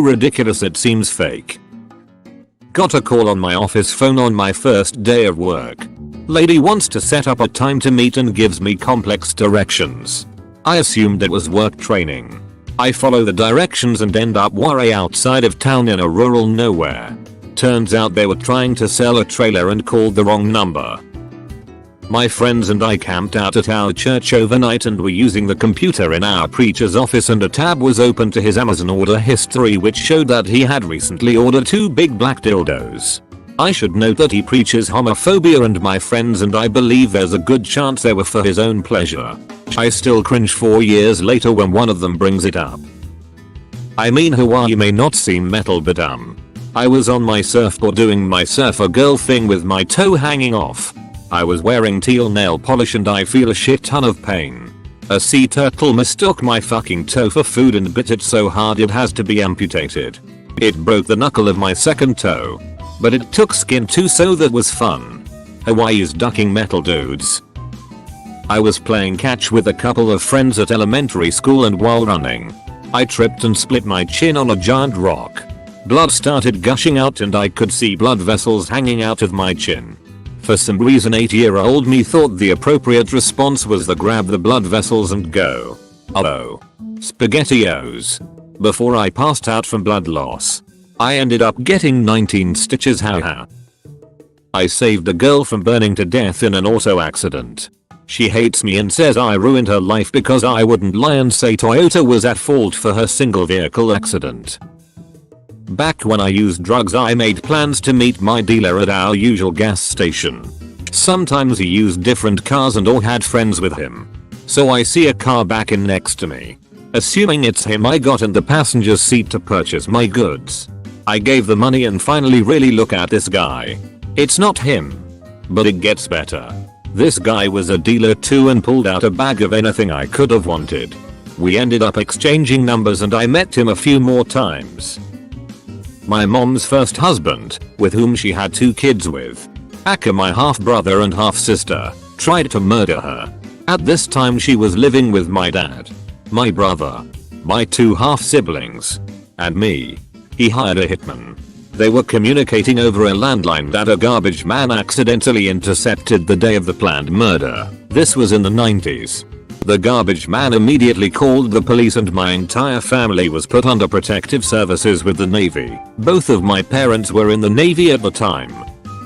ridiculous it seems fake. Got a call on my office phone on my first day of work. Lady wants to set up a time to meet and gives me complex directions. I assumed it was work training. I follow the directions and end up way outside of town in a rural nowhere. Turns out they were trying to sell a trailer and called the wrong number. My friends and I camped out at our church overnight and were using the computer in our preacher's office, and a tab was open to his Amazon order history which showed that he had recently ordered 2 big black dildos. I should note that he preaches homophobia, and my friends and I believe there's a good chance they were for his own pleasure. I still cringe 4 years later when one of them brings it up. I mean, Hawaii may not seem metal, but I was on my surfboard doing my surfer girl thing with my toe hanging off. I was wearing teal nail polish and I feel a shit ton of pain. A sea turtle mistook my fucking toe for food and bit it so hard it has to be amputated. It broke the knuckle of my second toe. But it took skin too, so that was fun. Hawaii's ducking metal dudes. I was playing catch with a couple of friends at elementary school, and while running, I tripped and split my chin on a giant rock. Blood started gushing out and I could see blood vessels hanging out of my chin. For some reason 8-year-old me thought the appropriate response was to grab the blood vessels and go, "Oh, SpaghettiOs." Before I passed out from blood loss. I ended up getting 19 stitches, haha. I saved a girl from burning to death in an auto accident. She hates me and says I ruined her life because I wouldn't lie and say Toyota was at fault for her single vehicle accident. Back when I used drugs, I made plans to meet my dealer at our usual gas station. Sometimes he used different cars and or had friends with him. So I see a car backing next to me. Assuming it's him, I got in the passenger seat to purchase my goods. I gave the money and finally really look at this guy. It's not him. But it gets better. This guy was a dealer too and pulled out a bag of anything I could have wanted. We ended up exchanging numbers and I met him a few more times. My mom's first husband, with whom she had 2 kids with, aka my half brother and half sister, tried to murder her. At this time she was living with my dad, my brother, my 2 half siblings, and me. He hired a hitman. They were communicating over a landline that a garbage man accidentally intercepted the day of the planned murder. This was in the 90s. The garbage man immediately called the police and my entire family was put under protective services with the Navy. Both of my parents were in the Navy at the time.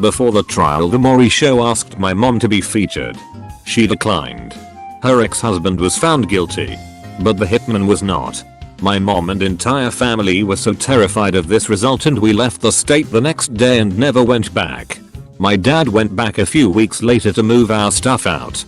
Before the trial, the Maury show asked my mom to be featured. She declined. Her ex-husband was found guilty, but the hitman was not. My mom and entire family were so terrified of this result and we left the state the next day and never went back. My dad went back a few weeks later to move our stuff out.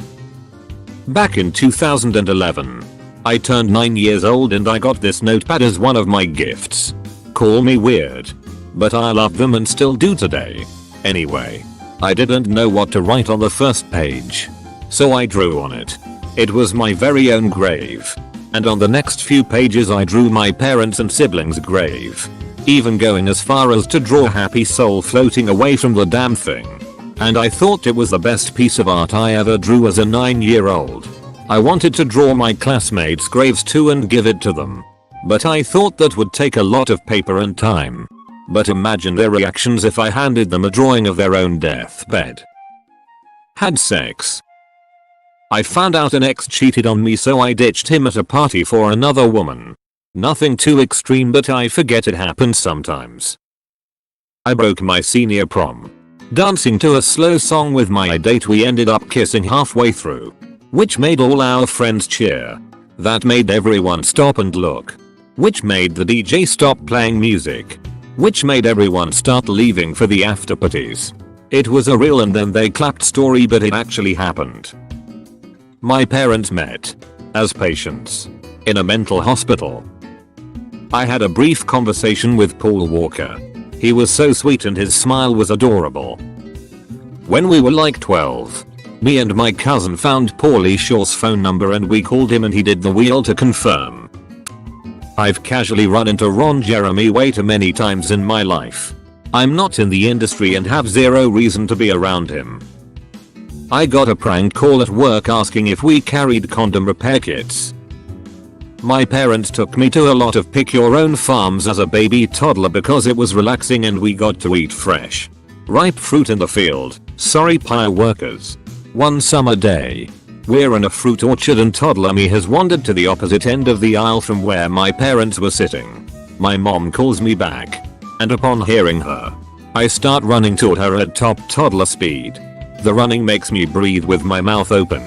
Back in 2011, I turned 9 years old and I got this notepad as one of my gifts. Call me weird, but I love them and still do today. Anyway, I didn't know what to write on the first page, so I drew on it. It was my very own grave. And on the next few pages I drew my parents' and siblings' grave. Even going as far as to draw a happy soul floating away from the damn thing. And I thought it was the best piece of art I ever drew as a 9-year-old. I wanted to draw my classmates' graves too and give it to them. But I thought that would take a lot of paper and time. But imagine their reactions if I handed them a drawing of their own deathbed. Had sex. I found out an ex cheated on me, so I ditched him at a party for another woman. Nothing too extreme, but I forget it happens sometimes. I broke my senior prom. Dancing to a slow song with my date, we ended up kissing halfway through, which made all our friends cheer. That made everyone stop and look, which made the DJ stop playing music, which made everyone start leaving for the after parties. It was a real and then they clapped story, but it actually happened. My parents met as patients in a mental hospital. I had a brief conversation with Paul Walker. He was so sweet and his smile was adorable. When we were like 12, me and my cousin found Paulie Shaw's phone number and we called him and he did the wheel to confirm. I've casually run into Ron Jeremy way too many times in my life. I'm not in the industry and have zero reason to be around him. I got a prank call at work asking if we carried condom repair kits. My parents took me to a lot of pick your own farms as a baby toddler because it was relaxing and we got to eat fresh, ripe fruit in the field. Sorry pie workers. One summer day, we're in a fruit orchard and toddler me has wandered to the opposite end of the aisle from where my parents were sitting. My mom calls me back, and upon hearing her, I start running toward her at top toddler speed. The running makes me breathe with my mouth open,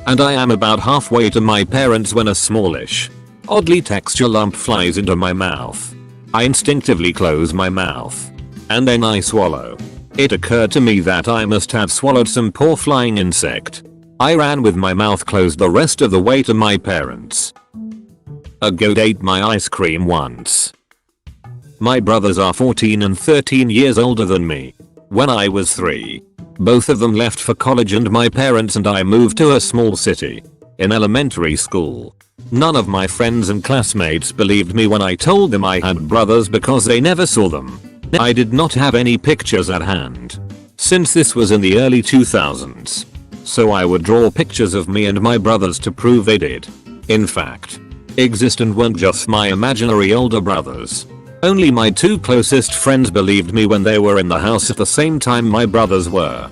and I am about halfway to my parents when a smallish, oddly textured lump flies into my mouth. I instinctively close my mouth, and then I swallow. It occurred to me that I must have swallowed some poor flying insect. I ran with my mouth closed the rest of the way to my parents. A goat ate my ice cream once. My brothers are 14 and 13 years older than me. When I was 3, both of them left for college and my parents and I moved to a small city. In elementary school, none of my friends and classmates believed me when I told them I had brothers because they never saw them. I did not have any pictures at hand, since this was in the early 2000s. So I would draw pictures of me and my brothers to prove they did, in fact, exist and weren't just my imaginary older brothers. Only my 2 closest friends believed me when they were in the house at the same time my brothers were.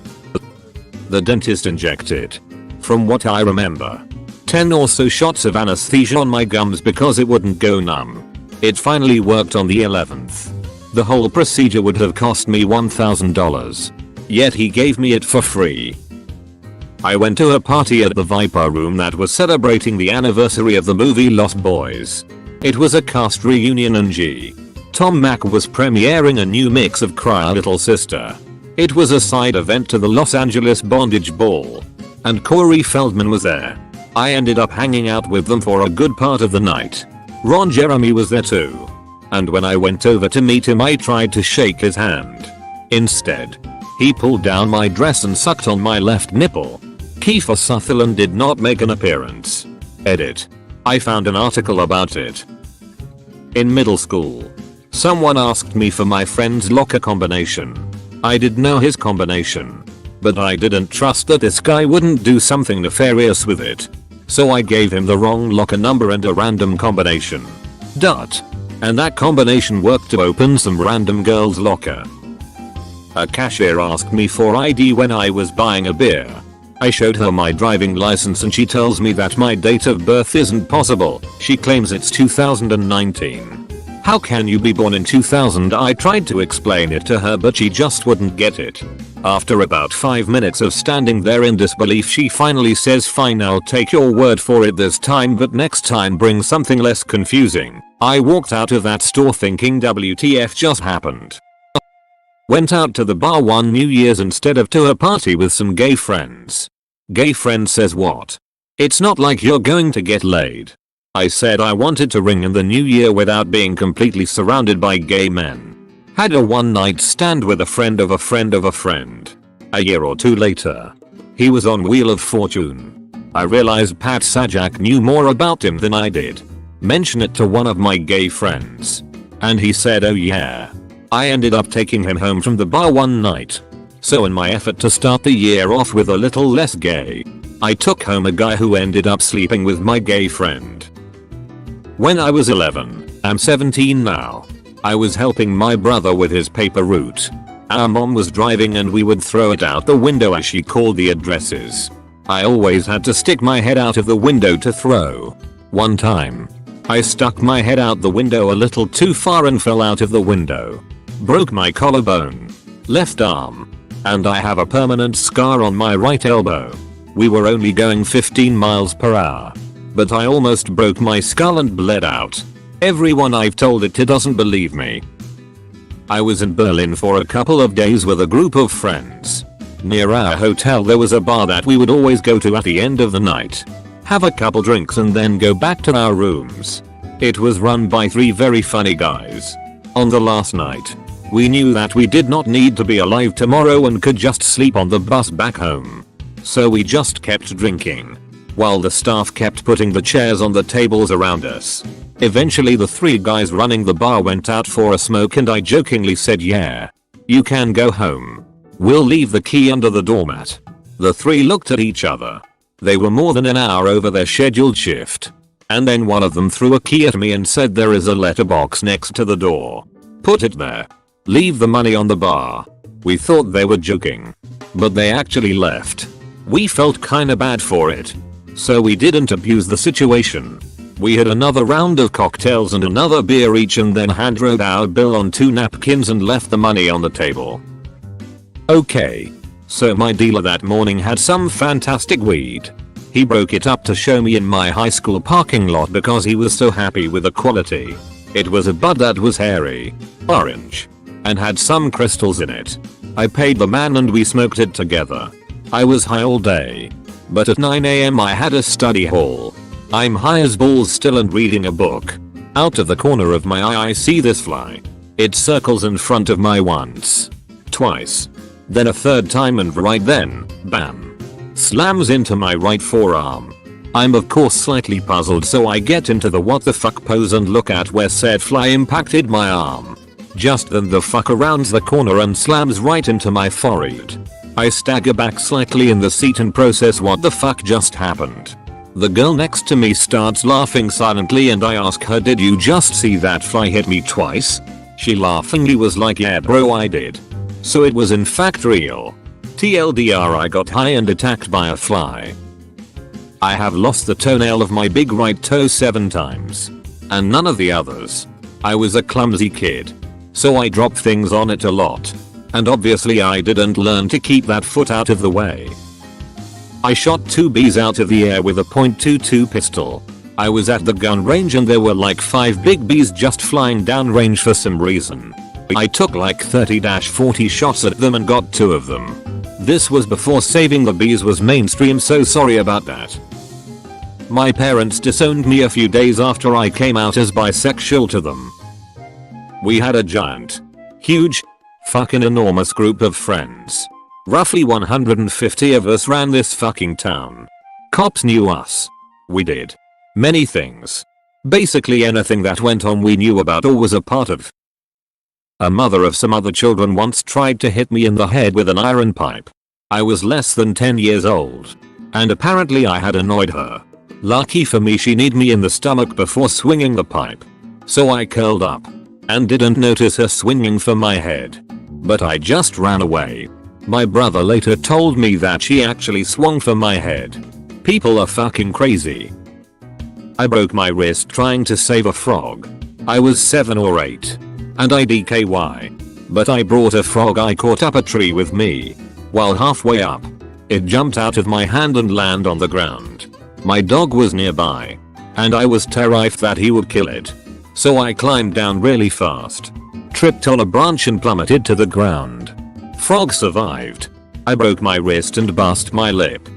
The dentist injected, from what I remember, 10 or so shots of anesthesia on my gums because it wouldn't go numb. It finally worked on the 11th. The whole procedure would have cost me $1,000. Yet he gave me it for free. I went to a party at the Viper Room that was celebrating the anniversary of the movie Lost Boys. It was a cast reunion and Tom Mack was premiering a new mix of Cry Little Sister. It was a side event to the Los Angeles Bondage Ball, and Corey Feldman was there. I ended up hanging out with them for a good part of the night. Ron Jeremy was there too. And when I went over to meet him I tried to shake his hand. Instead, he pulled down my dress and sucked on my left nipple. Kiefer Sutherland did not make an appearance. Edit. I found an article about it. In middle school, someone asked me for my friend's locker combination. I did know his combination, but I didn't trust that this guy wouldn't do something nefarious with it. So I gave him the wrong locker number and a random combination. And that combination worked to open some random girl's locker. A cashier asked me for ID when I was buying a beer. I showed her my driving license and she tells me that my date of birth isn't possible. She claims it's 2019. How can you be born in 2000? I tried to explain it to her but she just wouldn't get it. After about 5 minutes of standing there in disbelief she finally says fine, I'll take your word for it this time, but next time bring something less confusing. I walked out of that store thinking WTF just happened. Went out to the bar one New Year's instead of to a party with some gay friends. Gay friend says what? It's not like you're going to get laid. I said I wanted to ring in the new year without being completely surrounded by gay men. Had a one night stand with a friend of a friend of a friend. A year or 2 later, he was on Wheel of Fortune. I realized Pat Sajak knew more about him than I did. Mention it to one of my gay friends, and he said oh yeah. I ended up taking him home from the bar one night. So in my effort to start the year off with a little less gay, I took home a guy who ended up sleeping with my gay friend. When I was 11, I'm 17 now, I was helping my brother with his paper route. Our mom was driving and we would throw it out the window as she called the addresses. I always had to stick my head out of the window to throw. One time, I stuck my head out the window a little too far and fell out of the window. Broke my collarbone, left arm, and I have a permanent scar on my right elbow. We were only going 15 miles per hour, but I almost broke my skull and bled out. Everyone I've told it to doesn't believe me. I was in Berlin for a couple of days with a group of friends. Near our hotel there was a bar that we would always go to at the end of the night, have a couple drinks and then go back to our rooms. It was run by 3 very funny guys. On the last night, we knew that we did not need to be alive tomorrow and could just sleep on the bus back home. So we just kept drinking, while the staff kept putting the chairs on the tables around us. Eventually the 3 guys running the bar went out for a smoke and I jokingly said yeah, you can go home. We'll leave the key under the doormat. The 3 looked at each other. They were more than an hour over their scheduled shift, And then one of them threw a key at me and said there is a letterbox next to the door. Put it there. Leave the money on the bar. We thought they were joking. But they actually left. We felt kinda bad for it. So we didn't abuse the situation. We had another round of cocktails and another beer each and then handwrote our bill on 2 napkins and left the money on the table. Okay. So my dealer that morning had some fantastic weed. He broke it up to show me in my high school parking lot because he was so happy with the quality. It was a bud that was hairy, orange, and had some crystals in it. I paid the man and we smoked it together. I was high all day. But at 9 AM I had a study hall. I'm high as balls still and reading a book. Out of the corner of my eye I see this fly. It circles in front of my once. Twice. Then a third time and right then, bam. Slams into my right forearm. I'm of course slightly puzzled so I get into the what the fuck pose and look at where said fly impacted my arm. Just then the fucker rounds the corner and slams right into my forehead. I stagger back slightly in the seat and process what the fuck just happened. The girl next to me starts laughing silently and I ask her, did you just see that fly hit me twice? She laughingly was like, yeah bro I did. So it was in fact real. TLDR, I got high and attacked by a fly. I have lost the toenail of my big right toe 7 times. And none of the others. I was a clumsy kid. So I dropped things on it a lot. And obviously I didn't learn to keep that foot out of the way. I shot 2 bees out of the air with a .22 pistol. I was at the gun range and there were like 5 big bees just flying down range for some reason. I took like 30-40 shots at them and got 2 of them. This was before saving the bees was mainstream, so sorry about that. My parents disowned me a few days after I came out as bisexual to them. We had a giant, huge, fucking enormous group of friends. Roughly 150 of us ran this fucking town. Cops knew us. We did many things. Basically anything that went on we knew about or was a part of. A mother of some other children once tried to hit me in the head with an iron pipe. I was less than 10 years old. And apparently I had annoyed her. Lucky for me she kneed me in the stomach before swinging the pipe. So I curled up. And didn't notice her swinging for my head. But I just ran away. My brother later told me that she actually swung for my head. People are fucking crazy. I broke my wrist trying to save a frog. I was 7 or 8. And I DKY. But I brought a frog I caught up a tree with me. While halfway up, it jumped out of my hand and landed on the ground. My dog was nearby. And I was terrified that he would kill it. So I climbed down really fast. Tripped on a branch and plummeted to the ground. Frog survived. I broke my wrist and bust my lip.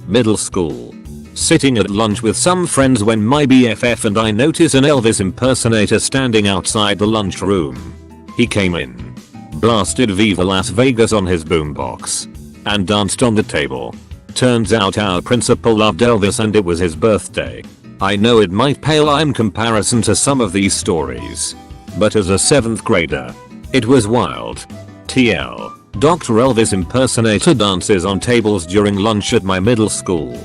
Middle school. Sitting at lunch with some friends when my BFF and I notice an Elvis impersonator standing outside the lunchroom. He came in, blasted Viva Las Vegas on his boombox, and danced on the table. Turns out our principal loved Elvis and it was his birthday. I know it might pale in comparison to some of these stories. But as a 7th grader, it was wild. TL. Dr. Elvis impersonator dances on tables during lunch at my middle school.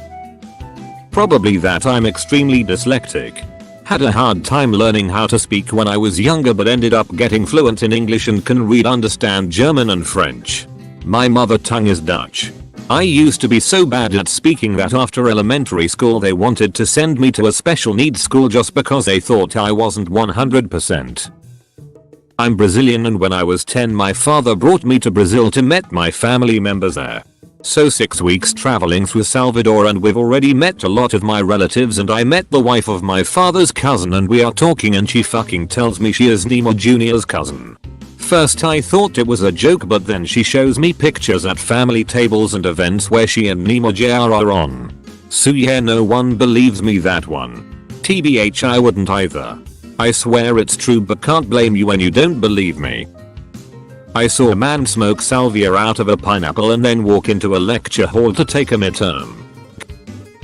Probably that I'm extremely dyslexic. Had a hard time learning how to speak when I was younger but ended up getting fluent in English and can read, understand German and French. My mother tongue is Dutch. I used to be so bad at speaking that after elementary school they wanted to send me to a special needs school just because they thought I wasn't 100%. I'm Brazilian and when I was 10 my father brought me to Brazil to meet my family members there. So 6 weeks traveling through Salvador and we've already met a lot of my relatives and I met the wife of my father's cousin and we are talking and she fucking tells me she is Neymar Jr.'s cousin. First I thought it was a joke but then she shows me pictures at family tables and events where she and Neymar Jr. are on. So yeah, no one believes me that one. TBH I wouldn't either. I swear it's true but can't blame you when you don't believe me. I saw a man smoke salvia out of a pineapple and then walk into a lecture hall to take a midterm.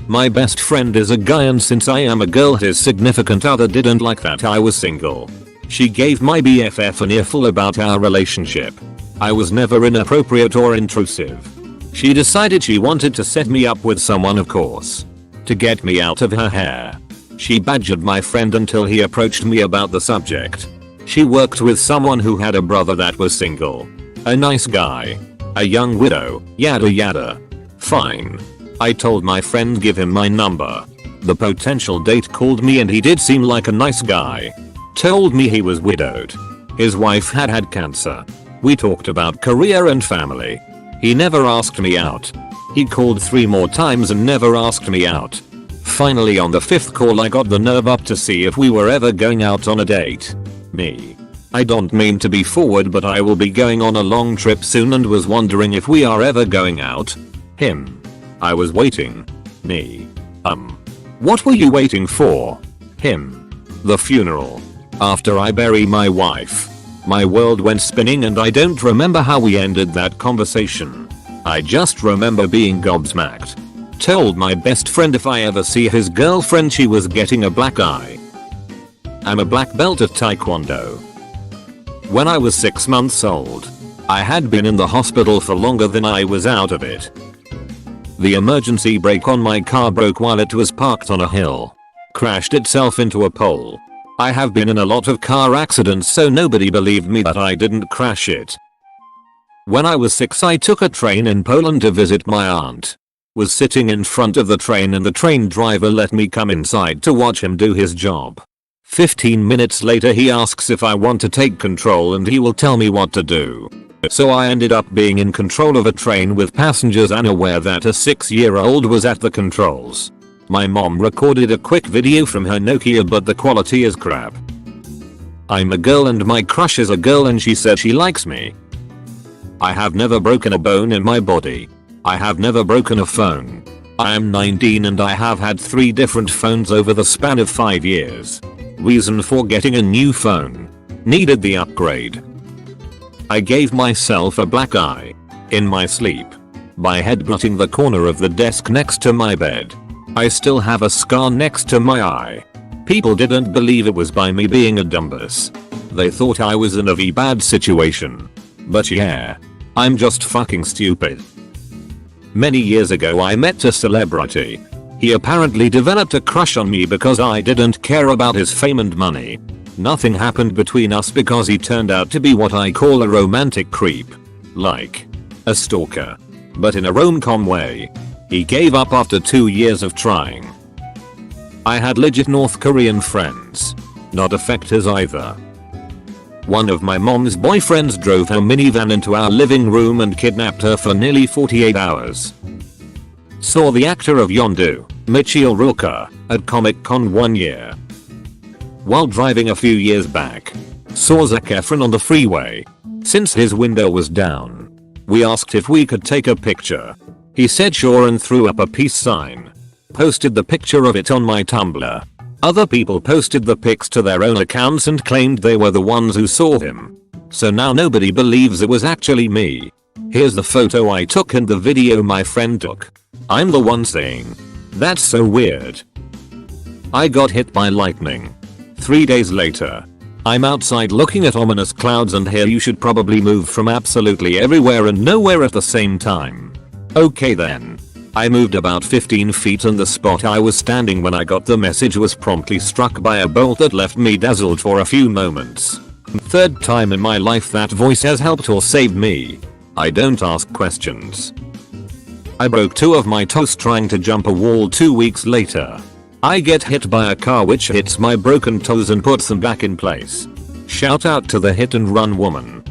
My best friend is a guy and since I am a girl his significant other didn't like that I was single. She gave my BFF an earful about our relationship. I was never inappropriate or intrusive. She decided she wanted to set me up with someone of course. To get me out of her hair. She badgered my friend until he approached me about the subject. She worked with someone who had a brother that was single. A nice guy. A young widow, yada yada. Fine. I told my friend give him my number. The potential date called me and he did seem like a nice guy. Told me he was widowed. His wife had cancer. We talked about career and family. He never asked me out. He called 3 more times and never asked me out. Finally on the 5th call I got the nerve up to see if we were ever going out on a date. Me. I don't mean to be forward but I will be going on a long trip soon and was wondering if we are ever going out. Him. I was waiting. Me. What were you waiting for? Him. The funeral. After I bury my wife. My world went spinning and I don't remember how we ended that conversation. I just remember being gobsmacked. Told my best friend if I ever see his girlfriend she was getting a black eye. I'm a black belt at Taekwondo. When I was 6 months old, I had been in the hospital for longer than I was out of it. The emergency brake on my car broke while it was parked on a hill. Crashed itself into a pole. I have been in a lot of car accidents so nobody believed me that I didn't crash it. When I was 6 I took a train in Poland to visit my aunt. Was sitting in front of the train and the train driver let me come inside to watch him do his job. 15 minutes later he asks if I want to take control and he will tell me what to do. So I ended up being in control of a train with passengers unaware that a 6-year-old was at the controls. My mom recorded a quick video from her Nokia but the quality is crap. I'm a girl and my crush is a girl and she said she likes me. I have never broken a bone in my body. I have never broken a phone. I am 19 and I have had 3 different phones over the span of 5 years. Reason for getting a new phone. Needed the upgrade. I gave myself a black eye. In my sleep. By headbutting the corner of the desk next to my bed. I still have a scar next to my eye. People didn't believe it was by me being a dumbass. They thought I was in a very bad situation. But yeah. I'm just fucking stupid. Many years ago I met a celebrity. He apparently developed a crush on me because I didn't care about his fame and money. Nothing happened between us because he turned out to be what I call a romantic creep. Like a stalker. But in a rom-com way. He gave up after 2 years of trying. I had legit North Korean friends. Not effectors either. One of my mom's boyfriends drove her minivan into our living room and kidnapped her for nearly 48 hours. Saw the actor of Yondu, Michiel Rooker, at Comic Con 1 year. While driving a few years back. Saw Zac Efron on the freeway. Since his window was down. We asked if we could take a picture. He said sure and threw up a peace sign. Posted the picture of it on my Tumblr. Other people posted the pics to their own accounts and claimed they were the ones who saw him. So now nobody believes it was actually me. Here's the photo I took and the video my friend took. I'm the one saying, "That's so weird." I got hit by lightning. 3 days later. I'm outside looking at ominous clouds and here you should probably move from absolutely everywhere and nowhere at the same time. Okay then. I moved about 15 feet and the spot I was standing when I got the message was promptly struck by a bolt that left me dazzled for a few moments. 3rd time in my life that voice has helped or saved me. I don't ask questions. I broke 2 of my toes trying to jump a wall 2 weeks later. I get hit by a car which hits my broken toes and puts them back in place. Shout out to the hit and run woman.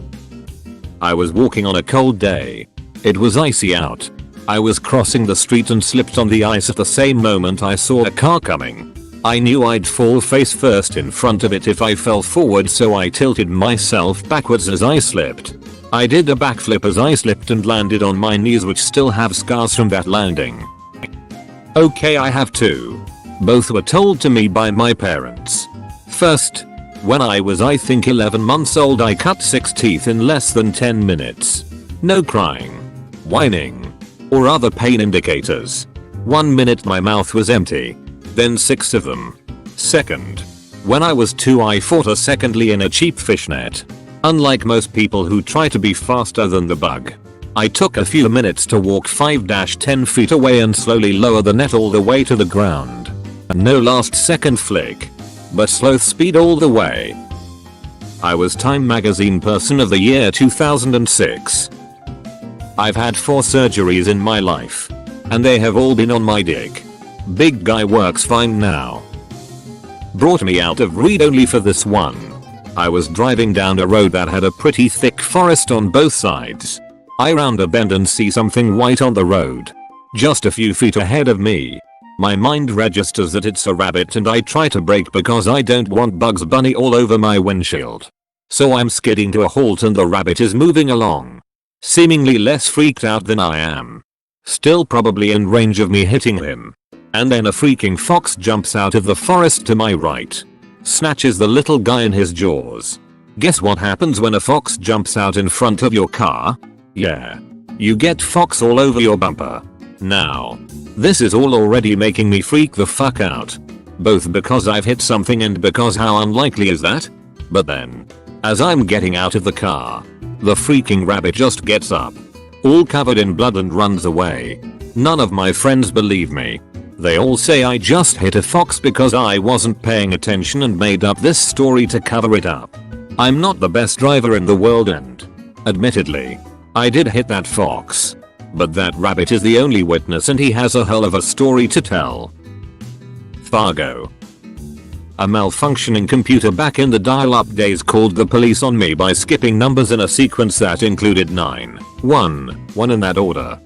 I was walking on a cold day. It was icy out. I was crossing the street and slipped on the ice at the same moment I saw a car coming. I knew I'd fall face first in front of it if I fell forward so I tilted myself backwards as I slipped. I did a backflip as I slipped and landed on my knees which still have scars from that landing. Okay, I have 2. Both were told to me by my parents. First, when I was I think 11 months old I cut 6 teeth in less than 10 minutes. No crying, whining, or other pain indicators. 1 minute my mouth was empty. Then 6 of them. Second, when I was 2 I fought a secondly in a cheap fishnet. Unlike most people who try to be faster than the bug. I took a few minutes to walk 5-10 feet away and slowly lower the net all the way to the ground. No last second flick. But sloth speed all the way. I was Time Magazine Person of the Year 2006. I've had 4 surgeries in my life. And they have all been on my dick. Big guy works fine now. Brought me out of read only for this one. I was driving down a road that had a pretty thick forest on both sides. I round a bend and see something white on the road. Just a few feet ahead of me. My mind registers that it's a rabbit and I try to brake because I don't want Bugs Bunny all over my windshield. So I'm skidding to a halt and the rabbit is moving along. Seemingly less freaked out than I am. Still probably in range of me hitting him. And then a freaking fox jumps out of the forest to my right. Snatches the little guy in his jaws. Guess what happens when a fox jumps out in front of your car? Yeah. You get fox all over your bumper. Now. This is all already making me freak the fuck out. Both because I've hit something and because how unlikely is that? But then. As I'm getting out of the car. The freaking rabbit just gets up. All covered in blood and runs away. None of my friends believe me. They all say I just hit a fox because I wasn't paying attention and made up this story to cover it up. I'm not the best driver in the world and, admittedly, I did hit that fox. But that rabbit is the only witness and he has a hell of a story to tell. Fargo. A malfunctioning computer back in the dial-up days called the police on me by skipping numbers in a sequence that included 911 in that order.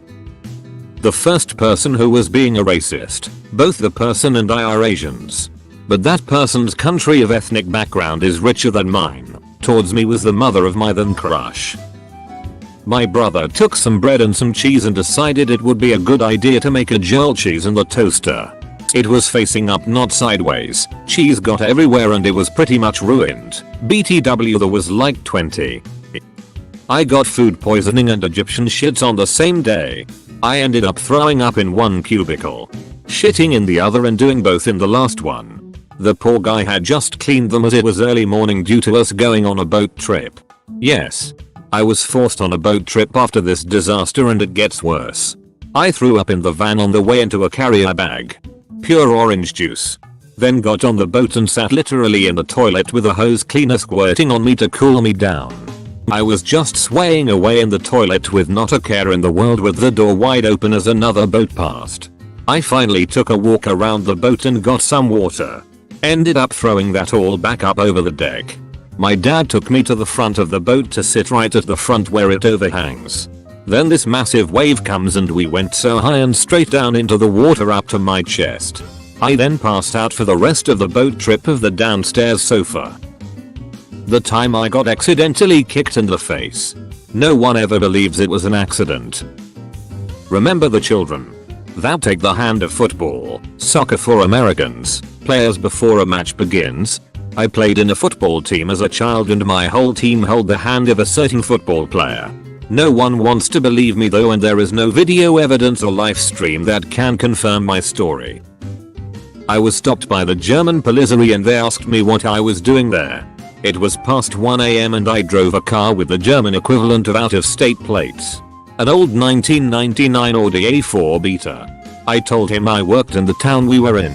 The first person who was being a racist. Both the person and I are Asians. But that person's country of ethnic background is richer than mine. Towards me was the mother of my then crush. My brother took some bread and some cheese and decided it would be a good idea to make a Joel cheese in the toaster. It was facing up, not sideways. Cheese got everywhere and it was pretty much ruined. BTW, there was like 20. I got food poisoning and Egyptian shits on the same day. I ended up throwing up in one cubicle, shitting in the other and doing both in the last one. The poor guy had just cleaned them as it was early morning due to us going on a boat trip. Yes. I was forced on a boat trip after this disaster and it gets worse. I threw up in the van on the way into a carrier bag. Pure orange juice. Then got on the boat and sat literally in the toilet with a hose cleaner squirting on me to cool me down. I was just swaying away in the toilet with not a care in the world with the door wide open as another boat passed. I finally took a walk around the boat and got some water. Ended up throwing that all back up over the deck. My dad took me to the front of the boat to sit right at the front where it overhangs. Then this massive wave comes and we went so high and straight down into the water up to my chest. I then passed out for the rest of the boat trip of the downstairs sofa. The time I got accidentally kicked in the face. No one ever believes it was an accident. Remember the children that take the hand of football, soccer for Americans, players before a match begins? I played in a football team as a child and my whole team held the hand of a certain football player. No one wants to believe me though, and there is no video evidence or live stream that can confirm my story. I was stopped by the German police and they asked me what I was doing there. It was past 1 AM and I drove a car with the German equivalent of out-of-state plates. An old 1999 Audi A4 Beta. I told him I worked in the town we were in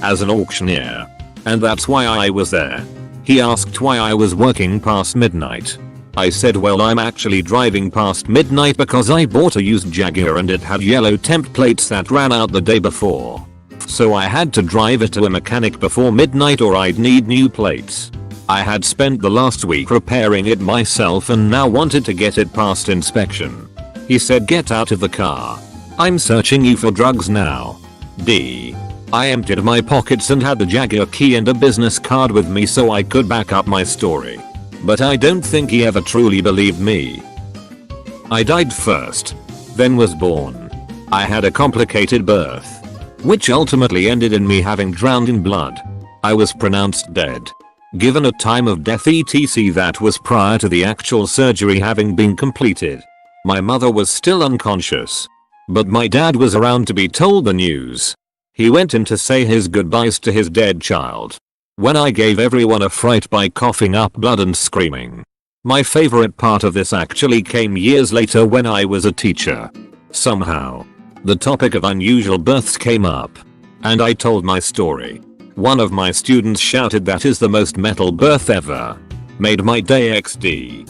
as an auctioneer. And that's why I was there. He asked why I was working past midnight. I said, well, I'm actually driving past midnight because I bought a used Jaguar and it had yellow temp plates that ran out the day before. So I had to drive it to a mechanic before midnight or I'd need new plates. I had spent the last week repairing it myself and now wanted to get it past inspection. He said, get out of the car. I'm searching you for drugs now. D. I emptied my pockets and had the Jaguar key and a business card with me so I could back up my story. But I don't think he ever truly believed me. I died first, then was born. I had a complicated birth, which ultimately ended in me having drowned in blood. I was pronounced dead. Given a time of death etc. that was prior to the actual surgery having been completed. My mother was still unconscious. But my dad was around to be told the news. He went in to say his goodbyes to his dead child. When I gave everyone a fright by coughing up blood and screaming. My favorite part of this actually came years later when I was a teacher. Somehow, the topic of unusual births came up. And I told my story. One of my students shouted, "That is the most metal birth ever." Made my day XD.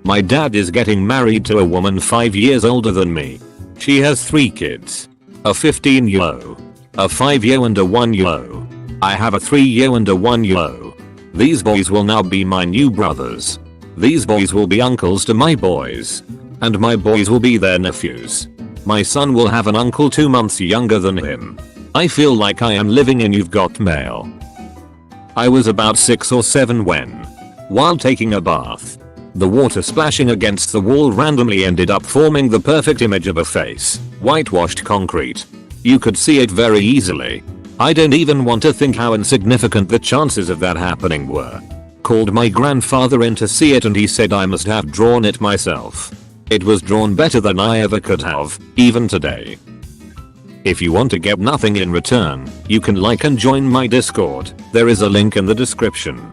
My dad is getting married to a woman 5 years older than me. She has 3 kids. A 15-year-old, a 5-year-old and a 1-year-old. I have a 3-year-old and a 1-year-old. These boys will now be my new brothers. These boys will be uncles to my boys. And my boys will be their nephews. My son will have an uncle 2 months younger than him. I feel like I am living in You've Got Mail. I was about 6 or 7 when, while taking a bath, the water splashing against the wall randomly ended up forming the perfect image of a face, whitewashed concrete. You could see it very easily. I don't even want to think how insignificant the chances of that happening were. Called my grandfather in to see it and he said I must have drawn it myself. It was drawn better than I ever could have, even today. If you want to get nothing in return, you can like and join my Discord. There is a link in the description.